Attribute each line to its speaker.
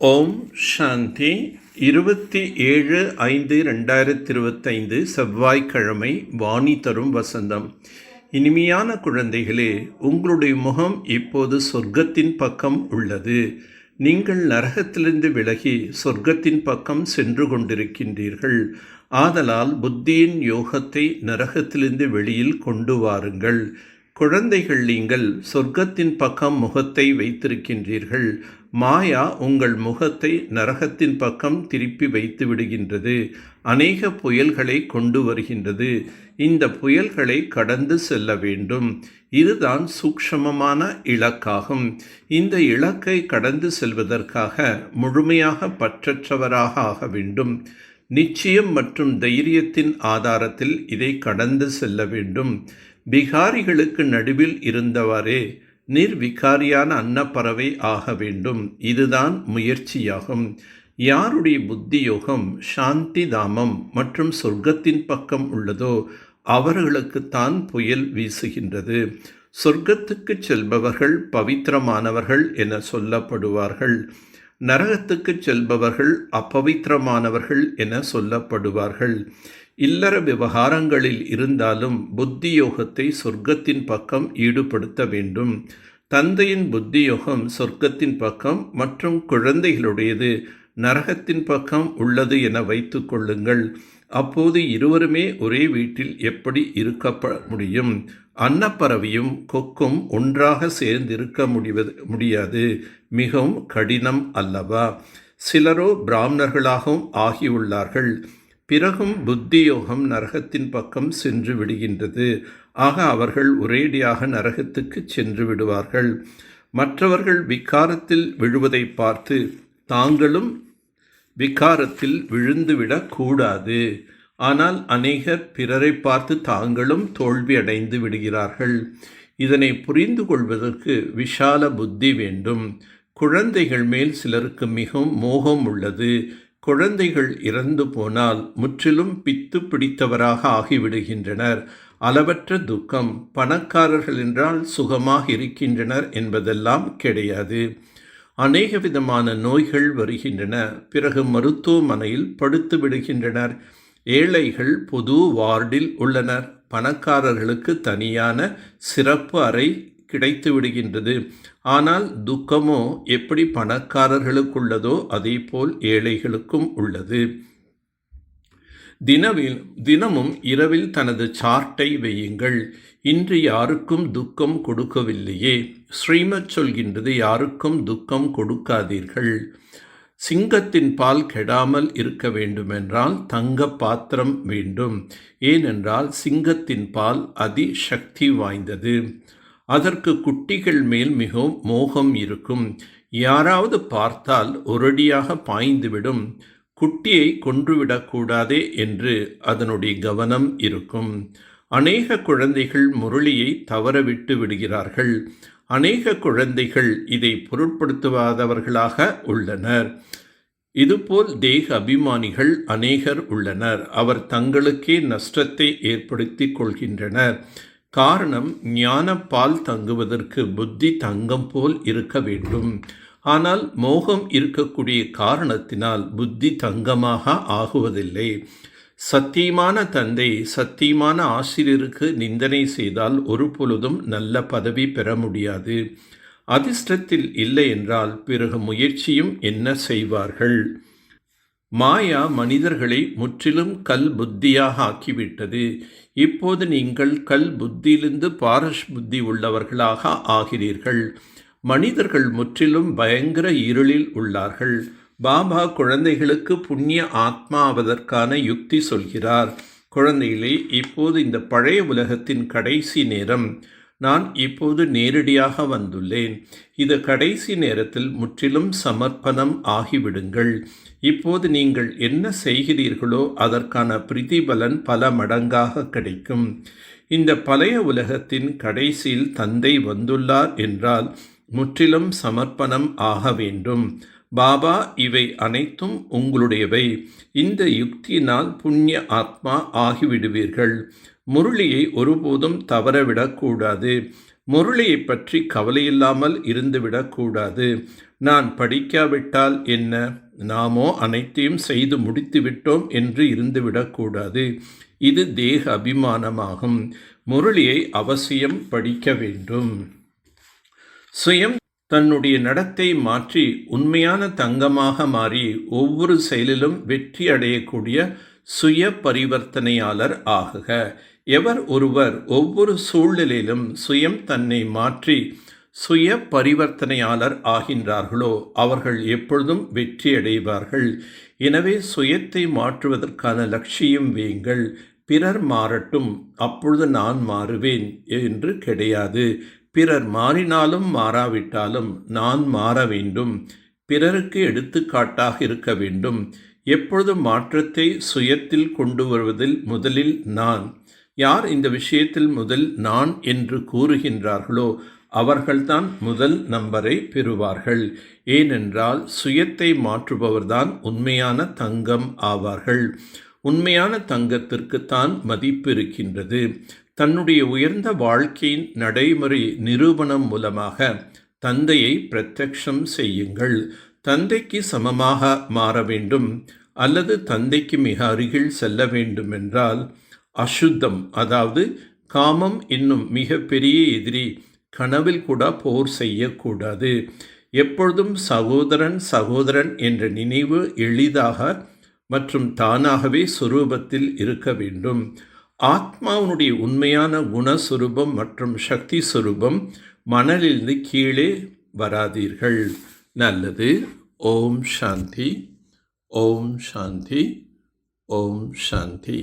Speaker 1: ஓம் சாந்தி 27/5/2025 செவ்வாய்க்கிழமை. வாணி தரும் வசந்தம். இனிமையான குழந்தைகளே, உங்களுடைய முகம் இப்போது சொர்க்கத்தின் பக்கம் உள்ளது. நீங்கள் நரகத்திலிருந்து விலகி சொர்க்கத்தின் பக்கம் சென்று கொண்டிருக்கின்றீர்கள். ஆதலால் புத்தியின் யோகத்தை நரகத்திலிருந்து வெளியில் கொண்டு வாருங்கள். குழந்தைகள், நீங்கள் சொர்க்கத்தின் பக்கம் முகத்தை வைத்திருக்கின்றீர்கள். மாயா உங்கள் முகத்தை நரகத்தின் பக்கம் திருப்பி வைத்து விடுகின்றது. அநேக புயல்களை கொண்டு வருகின்றது. இந்த புயல்களை கடந்து செல்ல வேண்டும். இதுதான் சூக்ஷ்மமான இலக்காகும். இந்த இலக்கை கடந்து செல்வதற்காக முழுமையாக பற்றற்றவராக ஆக வேண்டும். நிச்சயம் மற்றும் தைரியத்தின் ஆதாரத்தில் இதை கடந்து செல்ல வேண்டும். பிகாரிகளுக்கு நடுவில் இருந்தவாறே நிர்விகாரியான அன்னப்பறவை ஆக வேண்டும். இதுதான் முயற்சியாகும். யாருடைய புத்தி யோகம் சாந்தி தாமம் மற்றும் சொர்க்கத்தின் பக்கம் உள்ளதோ அவர்களுக்குத்தான் புயல் வீசுகின்றது. சொர்க்கத்துக்கு செல்பவர்கள் பவித்திரமானவர்கள் என சொல்லப்படுவார்கள். நரகத்துக்கு செல்பவர்கள் அப்பவித்திரமானவர்கள் என சொல்லப்படுவார்கள். இல்லற விவகாரங்களில் இருந்தாலும் புத்தி யோகத்தை சொர்க்கத்தின் பக்கம் ஈடுபடுத்த வேண்டும். தந்தையின் புத்தி யோகம் சொர்க்கத்தின் பக்கம் மற்றும் குழந்தைகளுடையது நரகத்தின் பக்கம் உள்ளது என வைத்து கொள்ளுங்கள். அப்போது இருவருமே ஒரே வீட்டில் எப்படி இருக்க முடியும்? அன்னப்பறவையும் கொக்கும் ஒன்றாக சேர்ந்திருக்க முடியாது. மிகவும் கடினம் அல்லவா? சிலரோ பிராமணர்களாகவும் ஆகியுள்ளார்கள். பிறகும் புத்தி யோகம் நரகத்தின் பக்கம் சென்று விடுகின்றது. ஆக அவர்கள் ஒரேடியாக நரகத்துக்கு சென்று விடுவார்கள். மற்றவர்கள் விகாரத்தில் விழுவதை பார்த்து தாங்களும் விகாரத்தில் விழுந்துவிடக் கூடாது. ஆனால் அநேகர் பிறரை பார்த்து தாங்களும் தோல்வி அடைந்து விடுகிறார்கள். இதனை புரிந்து கொள்வதற்கு விஷால புத்தி வேண்டும். குழந்தைகள் மேல் சிலருக்கு மிகவும் மோகம் உள்ளது. குழந்தைகள் இறந்து போனால் முற்றிலும் பித்து பிடித்தவராக ஆகிவிடுகின்றனர். அளவற்ற துக்கம். பணக்காரர்கள் என்றால் சுகமாக இருக்கின்றனர் என்பதெல்லாம் கிடையாது. அநேக விதமான நோய்கள் வருகின்றன. பிறகு மருத்துவமனையில் படுத்து விடுகின்றனர். ஏழைகள் பொது வார்டில் உள்ளனர். பணக்காரர்களுக்கு தனியான சிறப்பு அறை கிடைத்து விடுகின்றது. ஆனால் துக்கமோ எப்படி பணக்காரர்களுக்குள்ளதோ அதே போல் ஏழைகளுக்கும் உள்ளது. தினமும் இரவில் தனது சார்ட்டை வையுங்கள். இன்று யாருக்கும் துக்கம் கொடுக்கவில்லையே. ஸ்ரீமத் சொல்கின்றது, யாருக்கும் துக்கம் கொடுக்காதீர்கள். சிங்கத்தின் பால் கெடாமல் இருக்க வேண்டுமென்றால் தங்க பாத்திரம் வேண்டும். ஏனென்றால் சிங்கத்தின் பால் அதிசக்தி வாய்ந்தது. அதற்கு குட்டிகள் மேல் மிகவும் மோகம் இருக்கும். யாராவது பார்த்தால் ஒரடியாக பாய்ந்துவிடும். குட்டியை கொன்றுவிடக்கூடாதே என்று அதனுடைய கவனம் இருக்கும். அநேக குழந்தைகள் முரளியை தவறவிட்டு விடுகிறார்கள். அநேக குழந்தைகள் இதை பொருட்படுத்தாதவர்களாக உள்ளனர். இதுபோல் தேக அபிமானிகள் அநேகர் உள்ளனர். அவர் தங்களுக்கே நஷ்டத்தை ஏற்படுத்தி கொள்கின்றனர். காரணம், ஞான பால் தங்குவதற்கு புத்தி தங்கம் போல் இருக்க வேண்டும். ஆனால் மோகம் இருக்கக்கூடிய காரணத்தினால் புத்தி தங்கமாக ஆகுவதில்லை. சத்தியமான தந்தை சத்தியமான ஆசிரியருக்கு நிந்தனை செய்தால் ஒரு பொழுதும் நல்ல பதவி பெற முடியாது. அதிர்ஷ்டத்தில் இல்லை என்றால் பிறகு முயற்சியும் என்ன செய்வார்கள்? மாயா மனிதர்களை முற்றிலும் கல் புத்தியாக ஆக்கிவிட்டது. இப்போது நீங்கள் கல் புத்தியிலிருந்து பாரஷ் புத்தி உள்ளவர்களாக ஆகிறீர்கள். மனிதர்கள் முற்றிலும் பயங்கர இருளில் உள்ளார்கள். பாபா குழந்தைகளுக்கு புண்ணிய ஆத்மா ஆவதற்கான யுக்தி சொல்கிறார். குழந்தைகளே, இப்போது இந்த பழைய உலகத்தின் கடைசி நேரம். நான் இப்போது நேரடியாக வந்துள்ளேன். இது கடைசி நேரத்தில் முற்றிலும் சமர்ப்பணம் ஆகிவிடுங்கள். இப்போது நீங்கள் என்ன செய்கிறீர்களோ அதற்கான பிரதிபலன் பல மடங்காக கிடைக்கும். இந்த பழைய உலகத்தின் கடைசியில் தந்தை வந்துள்ளார் என்றால் முற்றிலும் சமர்ப்பணம் ஆக வேண்டும். பாபா, இவை அனைத்தும் உங்களுடையவை. இந்த யுக்தியினால் புண்ணிய ஆத்மா ஆகிவிடுவீர்கள். முரளியை ஒருபோதும் தவறவிடக்கூடாது. முரளியை பற்றி கவலையில்லாமல் இருந்துவிடக்கூடாது. நான் படிக்காவிட்டால் என்ன, நாமோ அனைத்தையும் செய்து முடித்து விட்டோம் என்று இருந்துவிடக்கூடாது. இது தேக அபிமானமாகும். முரளியை அவசியம் படிக்க வேண்டும். சுயம் தன்னுடைய நடத்தை மாற்றி உண்மையான தங்கமாக மாறி ஒவ்வொரு செயலிலும் வெற்றி அடையக்கூடிய சுய பரிவர்த்தனையாளர் ஆகுக. எவர் ஒருவர் ஒவ்வொரு சூழ்நிலையிலும் சுயம் தன்னை மாற்றி சுய பரிவர்த்தனையாளர் ஆகின்றார்களோ அவர்கள் எப்பொழுதும் வெற்றி அடைவார்கள். எனவே சுயத்தை மாற்றுவதற்கான லட்சியம் வையுங்கள். பிறர் மாறட்டும், அப்பொழுது நான் மாறுவேன் என்று கிடையாது. பிறர் மாறினாலும் மாறாவிட்டாலும் நான் மாற வேண்டும். பிறருக்கு எடுத்துக்காட்டாக இருக்க வேண்டும். எப்பொழுதும் மாற்றத்தை சுயத்தில் கொண்டு வருவதில் முதலில் நான். யார் இந்த விஷயத்தில் முதல் நான் என்று கூறுகின்றார்களோ அவர்கள்தான் முதல் நம்பரை பெறுவார்கள். ஏனென்றால் சுயத்தை மாற்றுபவர்தான் உண்மையான தங்கம் ஆவார்கள். உண்மையான தங்கத்திற்குத்தான் மதிப்பு இருக்கின்றது. தன்னுடைய உயர்ந்த வாழ்க்கையின் நடைமுறை நிரூபணம் மூலமாக தந்தையை பிரத்யக்ஷம் செய்யுங்கள். தந்தைக்கு சமமாக மாற வேண்டும் அல்லது தந்தைக்கு மிக அருகில் செல்ல வேண்டுமென்றால் அசுத்தம், அதாவது காமம் என்னும் மிக பெரிய எதிரி கனவில் கூட போர் செய்யக்கூடாது. எப்பொழுதும் சகோதரன் சகோதரன் என்ற நினைவு எளிதாக மற்றும் தானாகவே சுரூபத்தில் இருக்க வேண்டும். ஆத்மாவுடைய உண்மையான குணஸ்வரூபம் மற்றும் சக்தி சுரூபம் மணலிலிருந்து கீழே வராதீர்கள். நல்லது. ஓம் சாந்தி. ஓம் சாந்தி. ஓம் சாந்தி.